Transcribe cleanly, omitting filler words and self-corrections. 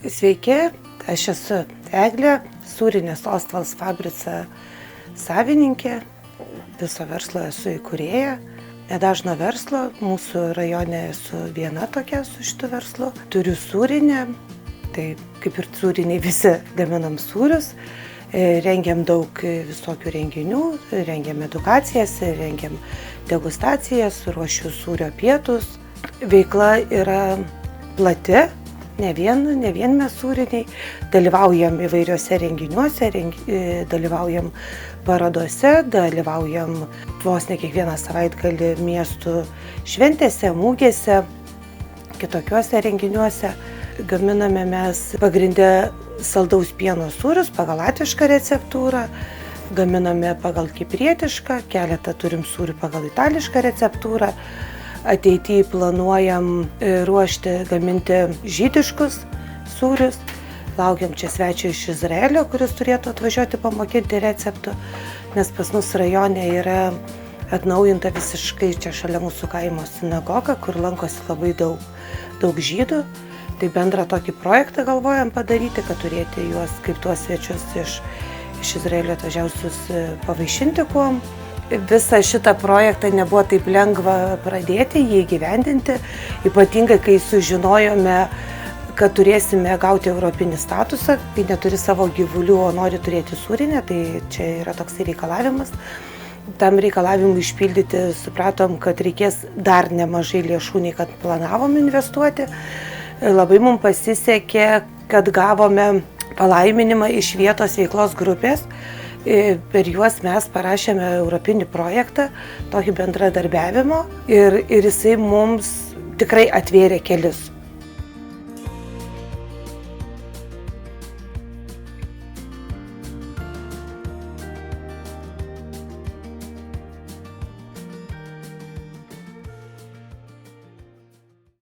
Sveiki, aš esu Eglė, Sūrinės Ostfals Fabrica savininkė, viso verslo esu įkūrėja, nedažno verslo, mūsų rajone esu viena tokia su šitu verslu. Turiu sūrinę, tai kaip ir sūriniai visi gaminam sūrius, rengiam daug visokių renginių, rengiam edukacijas, rengiam degustacijas, ruošiu sūrio pietus. Veikla yra plati. Ne vien mes sūriniai, dalyvaujam įvairiuose renginiuose, dalyvaujam parodose, dalyvaujam vos ne kiekvieną savaitgalį miestų šventėse, mūgėse, kitokiuose renginiuose. Gaminame mes pagrindę saldaus pieno sūrius pagal latvišką receptūrą, gaminame pagal kiprietišką, keletą turim sūrių pagal itališką receptūrą. Ateityje planuojam gaminti žydiškus sūrius. Laukiam čia svečio iš Izraelio, kuris turėtų atvažiuoti pamokinti receptų, nes pas mus rajone yra atnaujinta visiškai čia šalia mūsų kaimo sinagoga, kur lankosi labai daug žydų. Tai bendrą tokį projektą galvojam padaryti, kad turėti juos kaip tuos svečius iš Izraelio atvažiausius pavaišinti kuom. Visą šitą projektą nebuvo taip lengva pradėti, jį įgyvendinti, ypatingai kai sužinojome, kad turėsime gauti europinį statusą, kai neturi savo gyvulių, o nori turėti sūrinę, tai čia yra toks reikalavimas. Tam reikalavimui išpildyti supratom, kad reikės dar nemažai lėšų, nei kad planavom investuoti. Labai mums pasisekė, kad gavome palaiminimą iš vietos veiklos grupės. Per juos mes parašėme europinį projektą, tokį bendradarbiavimo ir jisai mums tikrai atvėrė kelius.